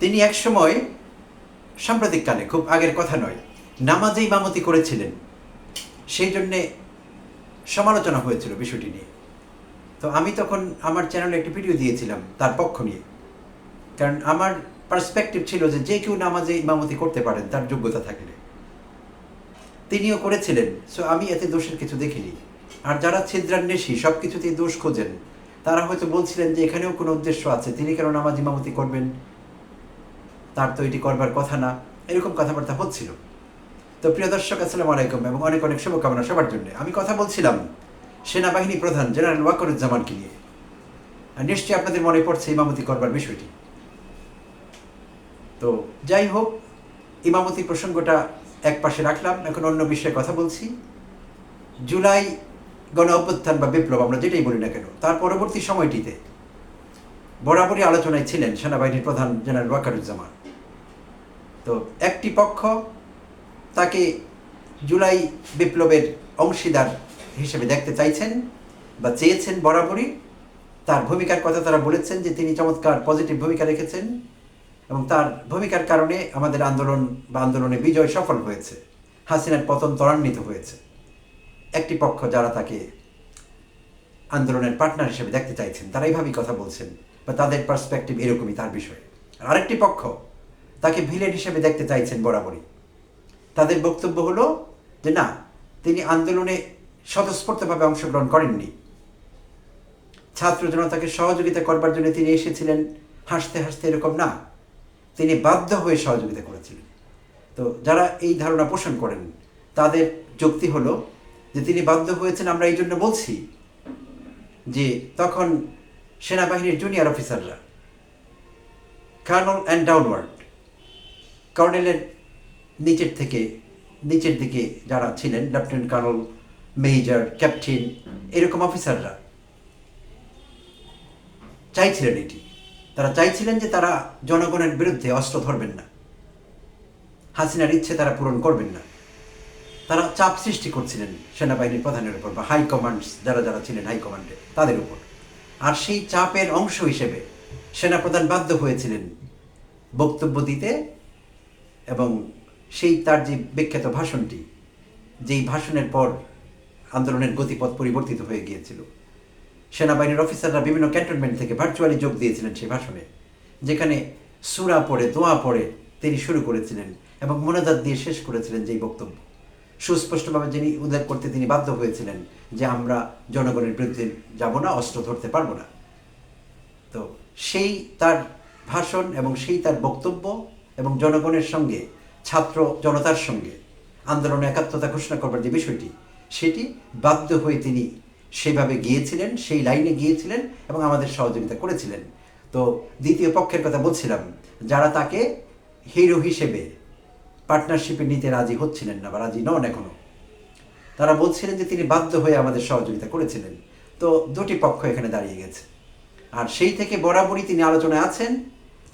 তিনি একসময় সাম্প্রতিককালে, খুব আগের কথা নয়, নামাজে ইমামতি করেছিলেন, সেই জন্যে সমালোচনা হয়েছিল বিষয়টি নিয়ে। তো আমি তখন আমার চ্যানেলে একটি ভিডিও দিয়েছিলাম তার পক্ষ নিয়ে, কারণ আমার পার্সপেক্টিভ ছিল যে যে কেউ নামাজে ইমামতি করতে পারেন তার যোগ্যতা থাকলে। তিনিও করেছিলেন, সো আমি এতে দোষের কিছু দেখিনি। আর যারা ছিদ্রান্বেষী, সব কিছুতেই দোষ খোঁজেন, তারা হয়তো বলছিলেন যে এখানেও কোনো উদ্দেশ্য আছে, তিনি কেন নামাজ ইমামতি করবেন, তার তো এটি করবার কথা না, এরকম কথাবার্তা হচ্ছিল। তো প্রিয় দর্শক, আসসালামু আলাইকুম এবং অনেক অনেক শুভকামনা সবার জন্য। আমি কথা বলছিলাম সেনাবাহিনী প্রধান জেনারেল ওয়াকারুজ্জামানকে নিয়ে। আর নিশ্চয়ই আপনাদের মনে পড়ছে ইমামতি করবার বিষয়টি। তো যাই হোক, ইমামতি প্রসঙ্গটা এক পাশে রাখলাম, এখন অন্য বিষয়ে কথা বলছি। জুলাই গণ অভ্যুত্থান বা বিপ্লব, আমরা যেটাই বলি না কেন, তার পরবর্তী সময়টিতে বরাবরই আলোচনায় ছিলেন সেনাবাহিনীর প্রধান জেনারেল ওয়াকারুজ্জামান। তো একটি পক্ষ তাকে জুলাই বিপ্লবের অংশীদার হিসেবে দেখতে চাইছেন বা চেয়েছেন বরাবরই। তার ভূমিকার কথা তারা বলেছেন যে তিনি চমৎকার পজিটিভ ভূমিকা রেখেছেন এবং তার ভূমিকার কারণে আমাদের আন্দোলন বা আন্দোলনে বিজয় সফল হয়েছে, হাসিনার পতন ত্বরান্বিত হয়েছে। একটি পক্ষ যারা তাকে আন্দোলনের পার্টনার হিসেবে দেখতে চাইছেন তারা এইভাবেই কথা বলছেন, বা তাদের পার্সপেক্টিভ এরকমই তার বিষয়ে। আর আরেকটি পক্ষ তাকে ভিলেন হিসেবে দেখতে চাইছেন বরাবরই। তাদের বক্তব্য হলো যে না, তিনি আন্দোলনে স্বতঃস্ফূর্তভাবে অংশগ্রহণ করেননি, ছাত্র জনতাকে সহযোগিতা করবার জন্য তিনি এসেছিলেন হাসতে হাসতে, এরকম না, তিনি বাধ্য হয়ে সহযোগিতা করেছিলেন। তো যারা এই ধারণা পোষণ করেন তাদের যুক্তি হলো যে তিনি বাধ্য হয়েছেন আমরা এই জন্য বলছি যে তখন সেনাবাহিনীর জুনিয়র অফিসাররা, কার্নেল অ্যান্ড ডাউনওয়ার্ড, কর্নেলের নিচের দিকে যারা ছিলেন, লেফটেন্যান্ট কর্নেল, মেজর, ক্যাপ্টেন, এরকম অফিসাররা চাইছিলেন এটি। তারা চাইছিলেন যে তারা জনগণের বিরুদ্ধে অস্ত্র ধরবেন না, হাসিনার ইচ্ছে তারা পূরণ করবেন না। তারা চাপ সৃষ্টি করছিলেন সেনাবাহিনীর প্রধানের উপর বা হাইকমান্ডস যারা যারা ছিলেন হাইকমান্ডে তাদের উপর। আর সেই চাপের অংশ হিসেবে সেনাপ্রধান বাধ্য হয়েছিলেন বক্তব্য দিতে, এবং সেই তার যে বিখ্যাত ভাষণটি, যেই ভাষণের পর আন্দোলনের গতিপথ পরিবর্তিত হয়ে গিয়েছিল। সেনাবাহিনীর অফিসাররা বিভিন্ন ক্যান্টনমেন্ট থেকে ভার্চুয়ালি যোগ দিয়েছিলেন সেই ভাষণে, যেখানে সূরা পড়ে, দোয়া পড়ে তিনি শুরু করেছিলেন এবং মোনাজাত দিয়ে শেষ করেছিলেন যেই বক্তব্য। সুস্পষ্টভাবে যিনি উল্লেখ করতে তিনি বাধ্য হয়েছিলেন যে আমরা জনগণের বিরুদ্ধে যাব না, অস্ত্র ধরতে পারবো না। তো সেই তার ভাষণ এবং সেই তার বক্তব্য এবং জনগণের সঙ্গে, ছাত্র জনতার সঙ্গে আন্দোলনে একাত্মতা ঘোষণা করবার যে বিষয়টি, সেটি বাধ্য হয়ে তিনি সেইভাবে গিয়েছিলেন, সেই লাইনে গিয়েছিলেন এবং আমাদের সহযোগিতা করেছিলেন। তো দ্বিতীয় পক্ষের কথা বলছিলাম, যারা তাকে হিরো হিসেবে পার্টনারশিপে নিতে রাজি হচ্ছিলেন না বা রাজি নন এখনো, তারা বলছিলেন যে তিনি বাধ্য হয়ে আমাদের সহযোগিতা করেছিলেন। তো দুটি পক্ষ এখানে দাঁড়িয়ে গেছে। আর সেই থেকে বরাবরই তিনি আলোচনায় আছেন,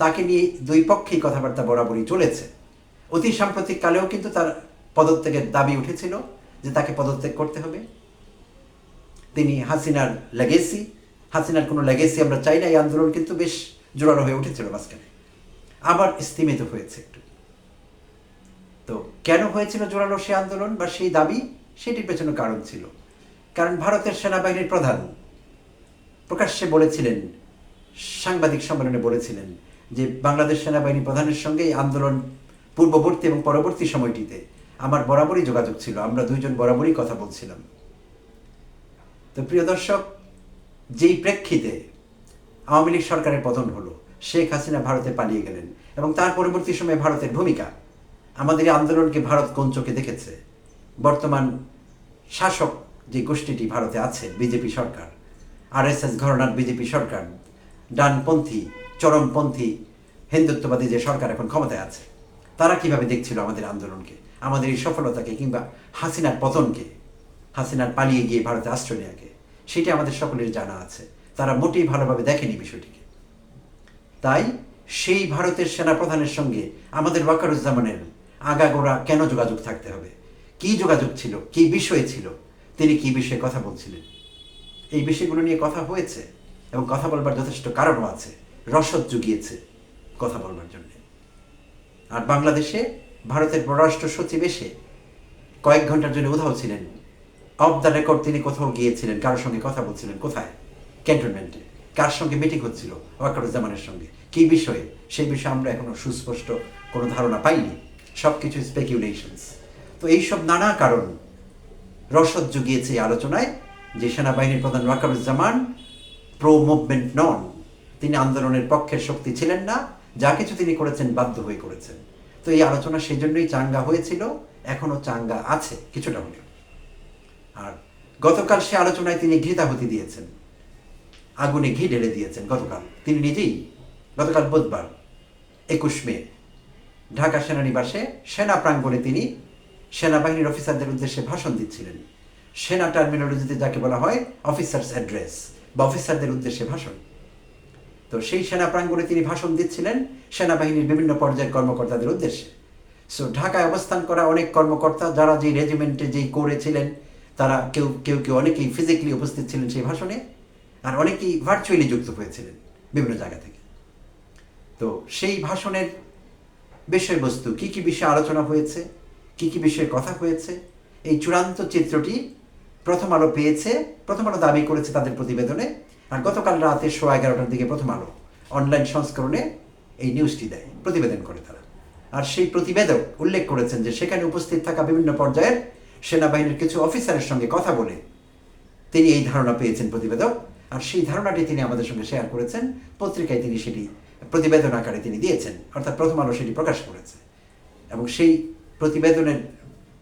তাকে নিয়ে দুই পক্ষেই কথাবার্তা বরাবরই চলেছে। অতি সাম্প্রতিক কালেও কিন্তু তার পদত্যাগের দাবি উঠেছিল যে তাকে পদত্যাগ করতে হবে। তিনি হাসিনার কোনো লেগেসি আমরা চাই না। এই আন্দোলন কিন্তু বেশ জোরালো হয়ে উঠেছিল, মাঝখানে আবার স্থিমিত হয়েছে একটু। তো কেন হয়েছিল জোরালো সেই আন্দোলন বা সেই দাবি, সেটির পেছনে কারণ ছিল। কারণ ভারতের সেনাবাহিনীর প্রধান প্রকাশ্যে বলেছিলেন, সাংবাদিক সম্মেলনে বলেছিলেন যে বাংলাদেশ সেনাবাহিনী প্রধানের সঙ্গে এই আন্দোলন পূর্ববর্তী এবং পরবর্তী সময়টিতে আমার বরাবরই যোগাযোগ ছিল, আমরা দুইজন বরাবরই কথা বলছিলাম। তো প্রিয় দর্শক, যেই প্রেক্ষিতে আওয়ামী লীগ সরকারের পতন হলো, শেখ হাসিনা ভারতে পালিয়ে গেলেন এবং তার পরবর্তী সময়ে ভারতের ভূমিকা, আমাদের এই আন্দোলনকে ভারত কোন চোখে দেখেছে। বর্তমান শাসক যে গোষ্ঠীটি ভারতে আছে, বিজেপি সরকার, আরএসএস ঘরানার বিজেপি সরকার, ডানপন্থী, চরমপন্থী, হিন্দুত্ববাদী যে সরকার এখন ক্ষমতায় আছে, তারা কিভাবে দেখছিল আমাদের আন্দোলনকে, আমাদের এই সফলতাকে, কিংবা হাসিনার পতনকে, হাসিনার পালিয়ে গিয়ে ভারতে আশ্রয় নেওয়াকে, সেটা আমাদের সকলের জানা আছে। তারা মোটেই ভালোভাবে দেখেনি বিষয়টিকে। তাই সেই ভারতের সেনাপ্রধানের সঙ্গে আমাদের ওয়াকারুজ্জামানের আগাগোড়া কেন যোগাযোগ থাকতে হবে, কি যোগাযোগ ছিল, কি বিষয় ছিল, তিনি কি বিষয়ে কথা বলছিলেন, এই বিষয়গুলো নিয়ে কথা হয়েছে এবং কথা বলবার যথেষ্ট কারণও আছে, রসদ জুগিয়েছে কথা বলবার জন্য। আর বাংলাদেশে ভারতের পররাষ্ট্র সচিব এসে কয়েক ঘন্টার জন্য উধাও ছিলেন। অফ দ্য রেকর্ড তিনি কোথাও গিয়েছিলেন, কারোর সঙ্গে কথা বলছিলেন। কোথায়? ক্যান্টনমেন্টে। কার সঙ্গে মিটিং হচ্ছিল? ওয়াকারুজ্জামানের সঙ্গে। কী বিষয়ে? সেই বিষয়ে আমরা এখনো সুস্পষ্ট কোনো ধারণা পাইনি। সব কিছু স্পেকুলেশনস। তো এইসব নানা কারণ রসদ জুগিয়েছে এই আলোচনায় যে সেনাবাহিনীর প্রধান ওয়াকারুজ্জামান প্রো মুভমেন্ট নন, তিনি আন্দোলনের পক্ষের শক্তি ছিলেন না, যা কিছু তিনি করেছেন বাধ্য হয়ে করেছেন। তো এই আলোচনা সেই জন্যই চাঙ্গা হয়েছিল, এখনো চাঙ্গা আছে কিছুটা হলেও। আর গতকাল সে আলোচনায় তিনি ঘৃতাহুতি দিয়েছেন, আগুনে ঘি ঢেলে দিয়েছেন। গতকাল তিনি নিজেই, গতকাল বুধবার 21 মে ঢাকা সেনানিবাসে সেনা প্রাঙ্গণে তিনি সেনাবাহিনীর অফিসারদের উদ্দেশ্যে ভাষণ দিচ্ছিলেন। সেনা টার্মিনোলজিতে যাকে বলা হয় অফিসার্স অ্যাড্রেস বা অফিসারদের উদ্দেশ্যে ভাষণ। তো সেই সেনা প্রাঙ্গণে তিনি ভাষণ দিচ্ছিলেন সেনাবাহিনীর বিভিন্ন পর্যায়ের কর্মকর্তাদের উদ্দেশ্যে। সো ঢাকায় অবস্থান করা অনেক কর্মকর্তা যারা যেই রেজিমেন্টে যেই কোরে ছিলেন, তারা কেউ কেউ কেউ অনেকেই ফিজিক্যালি উপস্থিত ছিলেন সেই ভাষণে, আর অনেকেই ভার্চুয়ালি যুক্ত হয়েছিলেন বিভিন্ন জায়গা থেকে। তো সেই ভাষণের বিষয়বস্তু কী কী বিষয়ে আলোচনা হয়েছে, কী কী বিষয়ে কথা হয়েছে, এই চূড়ান্ত চিত্রটি প্রথম আলো পেয়েছে। প্রথম আলো দাবি করেছে তাদের প্রতিবেদনে, আর গতকাল রাতে 11:15টার দিকে প্রথম আলো অনলাইন সংস্করণে এই নিউজটি দেয়, প্রতিবেদন করে তারা। আর সেই প্রতিবেদক উল্লেখ করেছেন যে সেখানে উপস্থিত থাকা বিভিন্ন পর্যায়ের সেনাবাহিনীর কিছু অফিসারের সঙ্গে কথা বলে তিনি এই ধারণা পেয়েছেন প্রতিবেদক, আর সেই ধারণাটি তিনি আমাদের সঙ্গে শেয়ার করেছেন। পত্রিকায় তিনি সেটি প্রতিবেদন আকারে তিনি দিয়েছেন, অর্থাৎ প্রথম আলো সেটি প্রকাশ করেছে। এবং সেই প্রতিবেদনের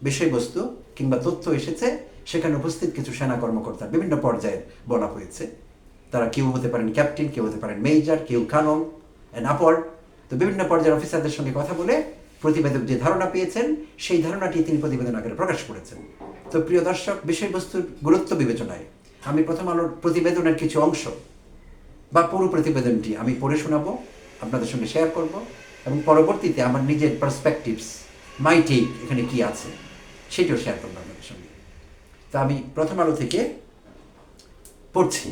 বিষয়বস্তু কিংবা তথ্য এসেছে সেখানে উপস্থিত কিছু সেনা কর্মকর্তা বিভিন্ন পর্যায়ের বলা হয়েছে। তারা কেউ হতে পারেন ক্যাপ্টেন, কেউ হতে পারেন মেজর, কেউ কানন অ্যান্ড আপওয়ার্ড। তো বিভিন্ন পর্যায়ের অফিসারদের সঙ্গে কথা বলে প্রতিবেদক যে ধারণা পেয়েছেন সেই ধারণাটি তিনি প্রতিবেদন আকারে প্রকাশ করেছেন। তো প্রিয় দর্শক, বিষয়বস্তুর গুরুত্ব বিবেচনায় আমি প্রথম আলোর প্রতিবেদনের কিছু অংশ বা পুরো প্রতিবেদনটি আমি পড়ে শোনাবো, আপনাদের সঙ্গে শেয়ার করব, এবং পরবর্তীতে আমার নিজের পার্সপেক্টিভস, মাই টেক এখানে কি আছে সেটিও শেয়ার করবো আপনাদের সঙ্গে। তা আমি প্রথম আলো থেকে পড়ছি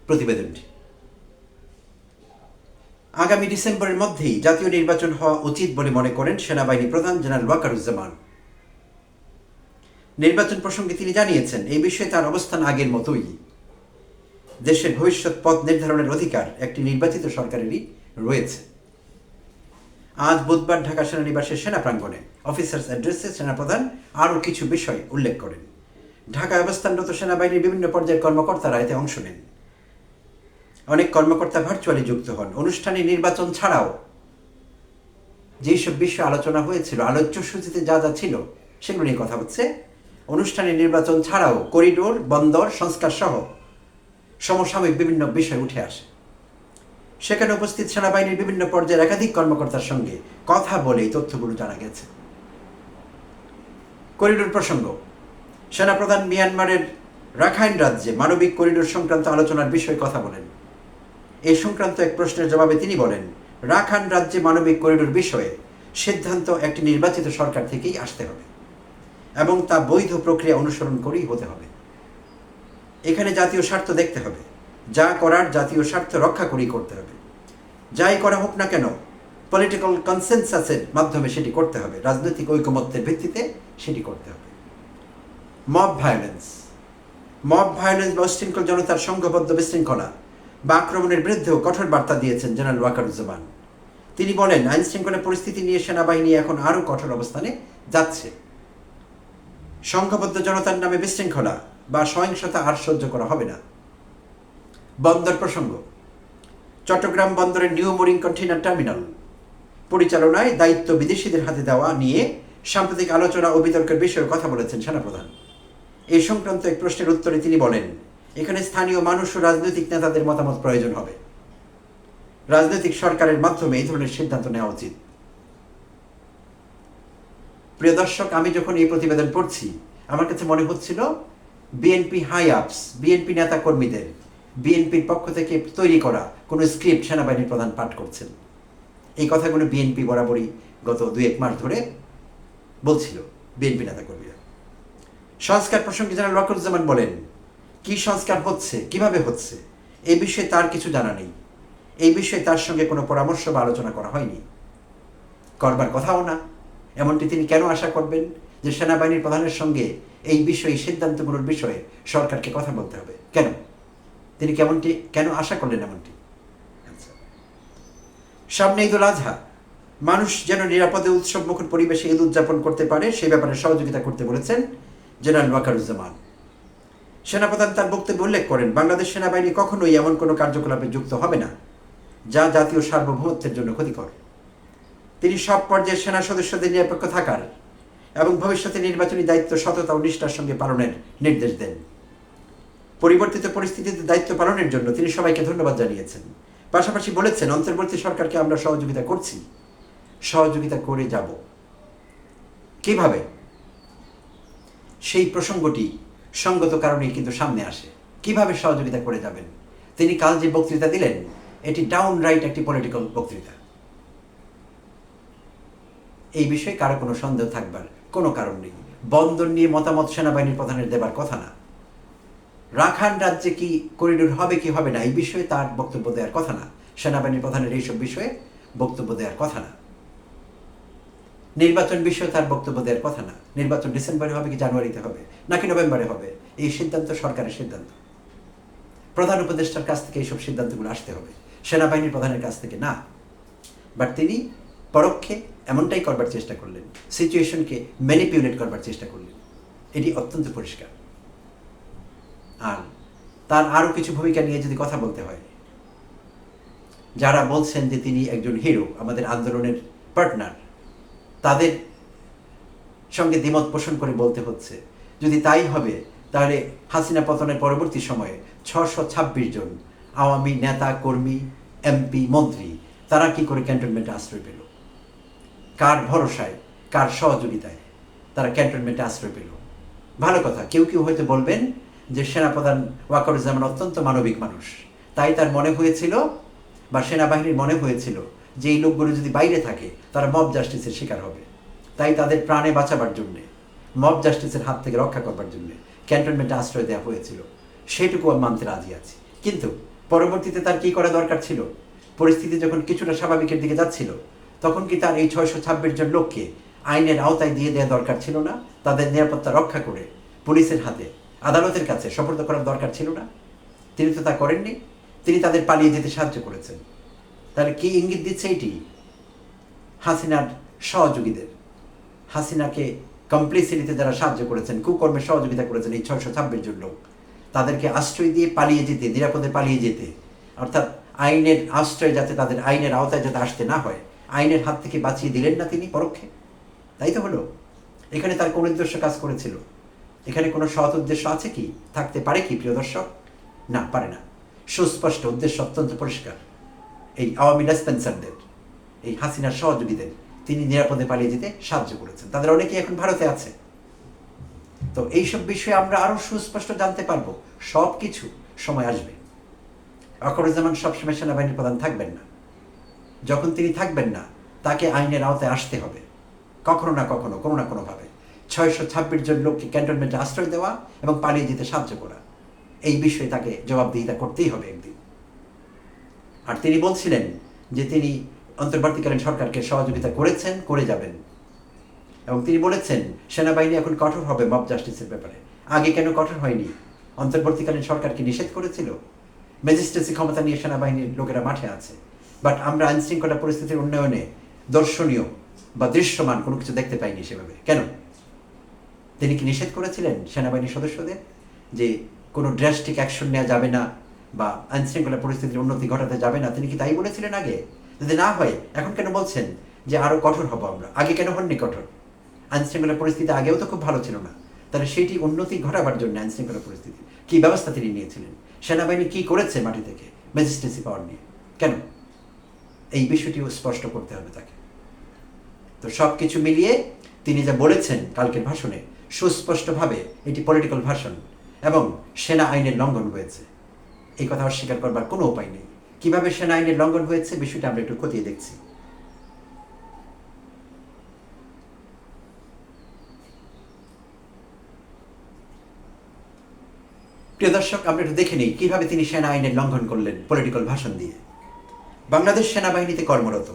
প্রতিবেদনটি। আগামী ডিসেম্বরের মধ্যেই জাতীয় নির্বাচন হওয়া উচিত বলে মনে করেন সেনাবাহিনী প্রধান জেনারেল ওয়াকারুজ্জামান। নির্বাচন প্রসঙ্গে তিনি জানিয়েছেন, এই বিষয়ে তার অবস্থান আগের মতোই। দেশের ভবিষ্যৎ পথ নির্ধারণের অধিকার একটি নির্বাচিত সরকারেরই রয়েছে। আজ বুধবার ঢাকা সেনানিবাসের সেনা প্রাঙ্গণে অফিসার্স অ্যাড্রেসে সেনাপ্রধান আরও কিছু বিষয় উল্লেখ করেন। ঢাকায় অবস্থানরত সেনাবাহিনীর বিভিন্ন পর্যায়ের কর্মকর্তারা এতে অংশ নেন। অনেক কর্মকর্তা ভার্চুয়ালি যুক্ত হন। অনুষ্ঠানে নির্বাচন ছাড়াও যেসব বিষয় আলোচনা হয়েছিল, আলোচ্য সূচিতে যা যা ছিল সেগুলো নিয়ে কথা হচ্ছে। অনুষ্ঠানে নির্বাচন ছাড়াও করিডোর, বন্দর সংস্কার সহ সমসাময়িক বিভিন্ন বিষয় উঠে আসে। সেখানে উপস্থিত সেনাবাহিনীর বিভিন্ন পর্যায়ের একাধিক কর্মকর্তার সঙ্গে কথা বলে এই তথ্যগুলো জানা গেছে। করিডোর প্রসঙ্গ, সেনাপ্রধান মিয়ানমারের রাখাইন রাজ্যে মানবিক করিডোর সংক্রান্ত আলোচনার বিষয়ে কথা বলেন। এই সংক্রান্ত এক প্রশ্নের জবাবে তিনি বলেন, রাখাইন রাজ্যে মানবিক করিডোর বিষয়ে সিদ্ধান্ত একটি নির্বাচিত সরকার থেকেই আসতে হবে এবং তা বৈধ প্রক্রিয়া অনুসরণ করেই হতে হবে। এখানে জাতীয় স্বার্থ দেখতে হবে, যা করার জাতীয় স্বার্থ রক্ষা করেই করতে হবে। যাই করা হোক না কেন পলিটিক্যাল কনসেনসাসের মাধ্যমে সেটি করতে হবে, রাজনৈতিক ঐকমত্যের ভিত্তিতে সেটি করতে হবে। মব ভায়োলেন্স বা উশৃঙ্খল জনতার সংঘবদ্ধ বিশৃঙ্খলা বা আক্রমণের বিরুদ্ধেও কঠোর বার্তা দিয়েছেন জেনারেল ওয়াকারুজ্জামান। তিনি বলেন, আইন শৃঙ্খলা পরিস্থিতি নিয়ে সেনাবাহিনী এখন আরও কঠোর অবস্থানে যাচ্ছে। সংঘবদ্ধ জনতার নামে বিশৃঙ্খলা বা সহিংসতা আর সহ্য করা হবে না। বন্দর প্রসঙ্গ, চট্টগ্রাম বন্দরের নিউ মোরিং কন্টেইনার টার্মিনাল পরিচালনায় দায়িত্ব বিদেশিদের হাতে দেওয়া নিয়ে সাম্প্রতিক আলোচনা ও বিতর্কের বিষয়ে কথা বলেছেন সেনাপ্রধান। এই সংক্রান্ত এক প্রশ্নের উত্তরে তিনি বলেন, এখানে স্থানীয় মানুষ ও রাজনৈতিক নেতাদের মতামত প্রয়োজন হবে। রাজনৈতিক সরকারের মাধ্যমে এই ধরনের সিদ্ধান্ত নেওয়া উচিত। প্রিয় দর্শক, আমি যখন এই প্রতিবেদন পড়ছি আমার কাছে মনে হচ্ছিল বিএনপি হাই আপস, বিএনপি নেতা কর্মীদের বিএনপির পক্ষ থেকে তৈরি করা কোনো স্ক্রিপ্ট সেনাবাহিনীর প্রধান পাঠ করছেন। এই কথাগুলো বিএনপি বরাবরই গত 2-1 মাস ধরে বলছিল বিএনপি নেতা কর্মীরা। সংস্কার প্রসঙ্গে জেনারেল ওয়াকারুজ্জামান বলেন, কি সংস্কার হচ্ছে, কিভাবে হচ্ছে এই বিষয়ে তার কিছু জানা নেই। এই বিষয়ে তার সঙ্গে কোনো পরামর্শ বা আলোচনা করা হয়নি। করবার কথাও না। এমনটি তিনি কেন আশা করবেন যে সেনাবাহিনীর প্রধানের সঙ্গে এই বিষয়ে সিদ্ধান্তগুলোর বিষয়ে সরকারকে কথা বলতে হবে? কেন তিনি কেন আশা করলেন এমনটি? সামনে ঈদুল আজহা, মানুষ যেন নিরাপদে উৎসব মুখর পরিবেশে ঈদ উদযাপন করতে পারে সে ব্যাপারে সহযোগিতা করতে বলেছেন জেনারেল ওয়াকারুজ্জামান। সেনাপ্রধান তার বক্তব্যে উল্লেখ করেন, বাংলাদেশ সেনাবাহিনী কখনোই এমন কোনো কার্যকলাপে যুক্ত হবে না যা জাতীয় সার্বভৌমত্বের জন্য ক্ষতিকর। তিনি সব পর্যায়ের সেনা সদস্যদের নিরপেক্ষ থাকার এবং ভবিষ্যতে নির্বাচনী দায়িত্ব সততা ও নিষ্ঠার সঙ্গে পালনের নির্দেশ দেন। পরিবর্তিত পরিস্থিতিতে দায়িত্ব পালনের জন্য তিনি সবাইকে ধন্যবাদ জানিয়েছেন। পাশাপাশি বলেছেন, অন্তর্বর্তী সরকারকে আমরা সহযোগিতা করছি, সহযোগিতা করে যাব। কিভাবে? সেই প্রসঙ্গটি সঙ্গত কারণেই কিন্তু সামনে আসে। কিভাবে সহযোগিতা করে যাবেন? তিনি কাল যে বক্তৃতা দিলেন এটি ডাউন রাইট একটি পলিটিক্যাল বক্তৃতা। এই বিষয়ে কারো কোনো সন্দেহ থাকবার কোনো কারণ নেই। বন্দর নিয়ে মতামত সেনাবাহিনীর প্রধানের দেবার কথা না। রাখাইন রাজ্যে কি করিডোর হবে কি হবে না এই বিষয়ে তার বক্তব্য দেওয়ার কথা না। সেনাবাহিনীর প্রধানের এইসব বিষয়ে বক্তব্য দেওয়ার কথা না। নির্বাচন বিষয়ে তার বক্তব্য দেওয়ার কথা না। নির্বাচন ডিসেম্বরে হবে কি জানুয়ারিতে হবে নাকি নভেম্বরে হবে, এই সিদ্ধান্ত সরকারের সিদ্ধান্ত। প্রধান উপদেষ্টার কাছ থেকে এইসব সিদ্ধান্তগুলো আসতে হবে, সেনাবাহিনীর প্রধানের কাছ থেকে না। বাট তিনি পরোক্ষে এমনটাই করবার চেষ্টা করলেন, সিচুয়েশনকে ম্যানিপুলেট করবার চেষ্টা করলেন। এটি অত্যন্ত পরিষ্কার। আর তার আরও কিছু ভূমিকা নিয়ে যদি কথা বলতে হয়, যারা বলছেন যে তিনি একজন হিরো, আমাদের আন্দোলনের পার্টনার, তাদের সঙ্গে দ্বিমত পোষণ করে বলতে হচ্ছে, যদি তাই হবে তাহলে হাসিনা পতনের পরবর্তী সময়ে 626 জন আওয়ামী নেতা কর্মী, এমপি, মন্ত্রী তারা কি করে ক্যান্টনমেন্টে আশ্রয় পেল? কার ভরসায়, কার সহযোগিতায় তারা ক্যান্টনমেন্টে আশ্রয় পেল? ভালো কথা, কেউ কেউ হয়তো বলবেন যে সেনাপ্রধান ওয়াকারুজ্জামান অত্যন্ত মানবিক মানুষ, তাই তার মনে হয়েছিল বা সেনাবাহিনীর মনে হয়েছিল যে এই লোকগুলো যদি বাইরে থাকে তারা মব জাস্টিসের শিকার হবে, তাই তাদের প্রাণে বাঁচাবার জন্যে, মব জাস্টিসের হাত থেকে রক্ষা করবার জন্যে ক্যান্টনমেন্টে আশ্রয় দেওয়া হয়েছিল। সেটুকু আমি মানতে রাজি আছি। কিন্তু পরবর্তীতে তার কী করা দরকার ছিল? পরিস্থিতি যখন কিছুটা স্বাভাবিকের দিকে যাচ্ছিল তখন কি তার এই 626 জন লোককে আইনের আওতায় দিয়ে দেওয়া দরকার ছিল না? তাদের নিরাপত্তা রক্ষা করে পুলিশের হাতে, আদালতের কাছে সোপর্দ করার দরকার ছিল না? তিনি তো তা করেননি। তিনি তাদের পালিয়ে যেতে সাহায্য করেছেন। তাহলে কি ইঙ্গিত দিচ্ছে এটি? হাসিনার সহযোগীদের, হাসিনাকে কমপ্লিসিটিতে যারা সাহায্য করেছেন, কুকর্মে সহযোগিতা করেছেন, এই 626 জন লোক, তাদেরকে আশ্রয় দিয়ে পালিয়ে যেতে, নিরাপদে পালিয়ে যেতে, অর্থাৎ আইনের আশ্রয় যাতে তাদের আইনের আওতায় যাতে আসতে না হয়, আইনের হাত থেকে বাঁচিয়ে দিলেন না তিনি পরোক্ষে? তাই তো হলো। এখানে তার কোন উদ্দেশ্য কাজ করেছিল? এখানে কোনো সৎ উদ্দেশ্য আছে কি? থাকতে পারে কি প্রিয় দর্শক? না, পারে না। সুস্পষ্ট উদ্দেশ্য, অত্যন্ত পরিষ্কার। এই আওয়ামী লেসপেন্সারদের, এই হাসিনার সহযোগীদের তিনি নিরাপদে পালিয়ে যেতে সাহায্য করেছেন। তাদের অনেকেই এখন ভারতে আছে। তো এইসব বিষয়ে আমরা আরও সুস্পষ্ট জানতে পারবো। সব কিছু সময় আসবে। ওয়াকারুজ্জামান সবসময় সেনাবাহিনীর প্রধান থাকবেন না। যখন তিনি থাকবেন না তাকে আইনের আওতায় আসতে হবে, কখনো না কখনো, কোনো না কোনোভাবে। 626 জন লোককে ক্যান্টনমেন্টে আশ্রয় দেওয়া এবং পালিয়ে যেতে সাহায্য করা, এই বিষয়ে তাকে জবাবদিহিতা করতেই হবে একদিন। আর তিনি বলছিলেন যে তিনি অন্তর্বর্তীকালীন সরকারকে সহযোগিতা করেছেন, করে যাবেন। এবং তিনি বলেছেন সেনাবাহিনী এখন কঠোর হবে মব জাস্টিসের ব্যাপারে। আগে কেন কঠোর হয়নি? অন্তর্বর্তীকালীন সরকারকে নিষেধ করেছিল। ম্যাজিস্ট্রেসি ক্ষমতা নিয়ে সেনাবাহিনীর লোকেরা মাঠে আছে। বাট আমরা আইনশৃঙ্খলা পরিস্থিতির উন্নয়নে দর্শনীয় বা দৃশ্যমান কোনো কিছু দেখতে পাইনি সেভাবে। কেন? তিনি কি নিষেধ করেছিলেন সেনাবাহিনীর সদস্যদের যে কোনো ড্রাস্টিক অ্যাকশন নেওয়া যাবে না বা আইনশৃঙ্খলা পরিস্থিতির উন্নতি ঘটাতে যাবে না? তিনি কি তাই বলেছিলেন আগে? যদি না হয় এখন কেন বলছেন যে আরও কঠোর হবো আমরা? আগে কেন হননি কঠোর? আইনশৃঙ্খলা পরিস্থিতি আগেও তো খুব ভালো ছিল না। তাহলে সেটি উন্নতি ঘটাবার জন্য আইনশৃঙ্খলা পরিস্থিতি কী ব্যবস্থা তিনি নিয়েছিলেন? সেনাবাহিনী কী করেছে মাটি থেকে ম্যাজিস্ট্রেসি পাওয়ার নিয়ে? কেন? এই বিষয়টিও স্পষ্ট করতে হবে তাকে। তো সব কিছু মিলিয়ে তিনি যা বলেছেন কালকের ভাষণে, সুস্পষ্টভাবে এটি পলিটিক্যাল ভাষণ এবং সেনা আইনের লঙ্ঘন হয়েছে, এই কথা অস্বীকার করবার কোনো উপায় নেই। কিভাবে সেনা আইনের লঙ্ঘন হয়েছে বিষয়টা আমরা একটু খতিয়ে দেখছি। প্রিয় দর্শক, আমরা একটু দেখে নিই কীভাবে তিনি সেনা আইনের লঙ্ঘন করলেন পলিটিক্যাল ভাষণ দিয়ে। বাংলাদেশ সেনাবাহিনীতে কর্মরত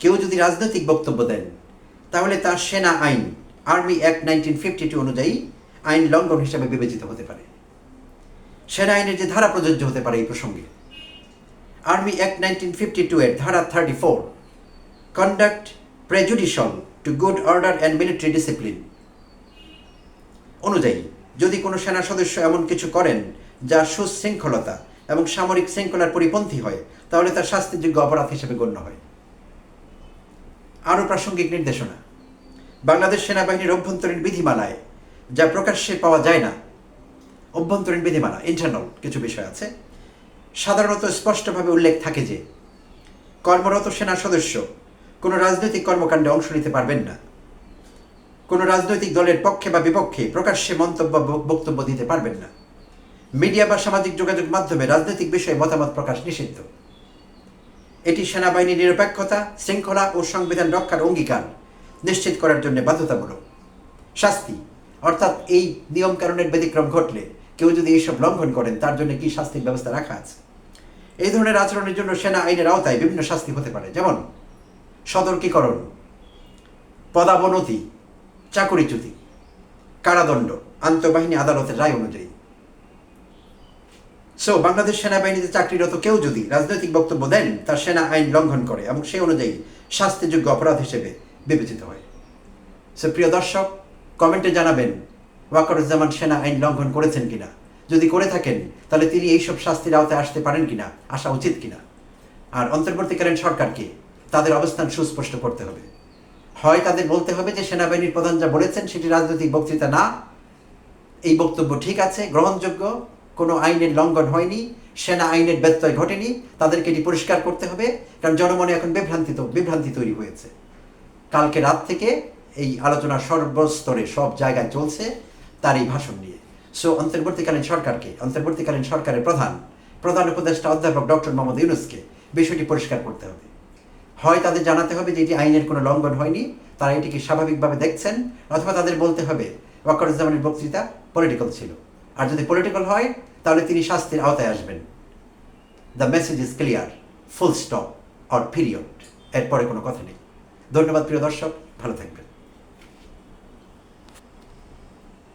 কেউ যদি রাজনৈতিক বক্তব্য দেন তাহলে তার সেনা আইন আর্মি অ্যাক্ট 1952 অনুযায়ী আইন লঙ্ঘন হিসাবে বিবেচিত হতে পারে। সেনা আইনের যে ধারা প্রযোজ্য হতে পারে এই প্রসঙ্গে, আর্মি অ্যাক্ট 1952 এর ধারা 34, conduct prejudicial to good order and military discipline অনুযায়ী যদি কোনো সেনা সদস্য এমন কিছু করেন যা সুশৃঙ্খলতা এবং সামরিক শৃঙ্খলার পরিপন্থী হয়, তাহলে তার শাস্তিযোগ্য অপরাধ হিসেবে গণ্য হয়। আরও প্রাসঙ্গিক নির্দেশনা, বাংলাদেশ সেনাবাহিনীর অভ্যন্তরীণ বিধিমালায় যা প্রকাশ্যে পাওয়া যায় না, অভ্যন্তরীণ বিধিমালা ইন্টারনাল কিছু বিষয় আছে, সাধারণত স্পষ্টভাবে উল্লেখ থাকে যে কর্মরত সেনা সদস্য কোনো রাজনৈতিক কর্মকাণ্ডে অংশ নিতে পারবেন না, কোনো রাজনৈতিক দলের পক্ষে বা বিপক্ষে প্রকাশ্যে মন্তব্য বক্তব্য দিতে পারবেন না, মিডিয়া বা সামাজিক যোগাযোগ মাধ্যমে রাজনৈতিক বিষয়ে মতামত প্রকাশ নিষিদ্ধ। এটি সেনাবাহিনীর নিরপেক্ষতা, শৃঙ্খলা ও সংবিধান রক্ষার অঙ্গীকার নিশ্চিত করার জন্য বাধ্যতামূলক। শাস্তি অর্থাৎ এই নিয়মকানুনের ব্যতিক্রম ঘটলে কেউ যদি এইসব লঙ্ঘন করেন তার জন্য কি শাস্তির ব্যবস্থা রাখা আছে। এই ধরনের আচরণের জন্য সেনা আইনের আওতায় বিভিন্ন শাস্তি হতে পারে, যেমন সতর্কীকরণ, পদাবনতি, চাকরিচ্যুতি, কারাদণ্ড আন্তঃবাহিনী আদালতের রায় অনুযায়ী। বাংলাদেশ সেনাবাহিনীতে চাকরিরত কেউ যদি রাজনৈতিক বক্তব্য দেন তার সেনা আইন লঙ্ঘন করে এবং সেই অনুযায়ী শাস্তিযোগ্য অপরাধ হিসেবে বিবেচিত হয়। প্রিয় দর্শক, কমেন্টে জানাবেন ওয়াকারুজ্জামান সেনা আইন লঙ্ঘন করেছেন কিনা। যদি করে থাকেন তাহলে তিনি এইসব শাস্তির আওতায় আসতে পারেন কিনা, আসা উচিত কিনা। আর অন্তর্বর্তীকালীন সরকারকে তাদের অবস্থান সুস্পষ্ট করতে হবে। হয় তাদের বলতে হবে যে সেনাবাহিনীর প্রধান যা বলেছেন সেটি রাজনৈতিক বক্তৃতা না, এই বক্তব্য ঠিক আছে, গ্রহণযোগ্য, কোনো আইনের লঙ্ঘন হয়নি, সেনা আইনের ব্যত্যয় ঘটেনি, তাদেরকে এটি পরিষ্কার করতে হবে। কারণ জনমনে এখন বিভ্রান্তি তৈরি হয়েছে। কালকে রাত থেকে এই আলোচনা সর্বস্তরে সব জায়গায় চলছে তার এই ভাষণ নিয়ে। অন্তর্বর্তীকালীন সরকারের প্রধান উপদেষ্টা অধ্যাপক ডক্টর মোহাম্মদ ইউনূসকে বিষয়টি পরিষ্কার করতে হবে। হয় তাদের জানাতে হবে যে এটি আইনের কোনো লঙ্ঘন হয়নি, তারা এটিকে স্বাভাবিকভাবে দেখছেন, অথবা তাদের বলতে হবে ওয়াকারুজ্জামানের বক্তৃতা পলিটিক্যাল ছিল। আর যদি পলিটিক্যাল হয় তাহলে তিনি শাস্তির আওতায় আসবেন। The message is clear, full stop or period, এরপরে কোনো কথা নেই। ধন্যবাদ প্রিয় দর্শক, ভালো থাকবেন।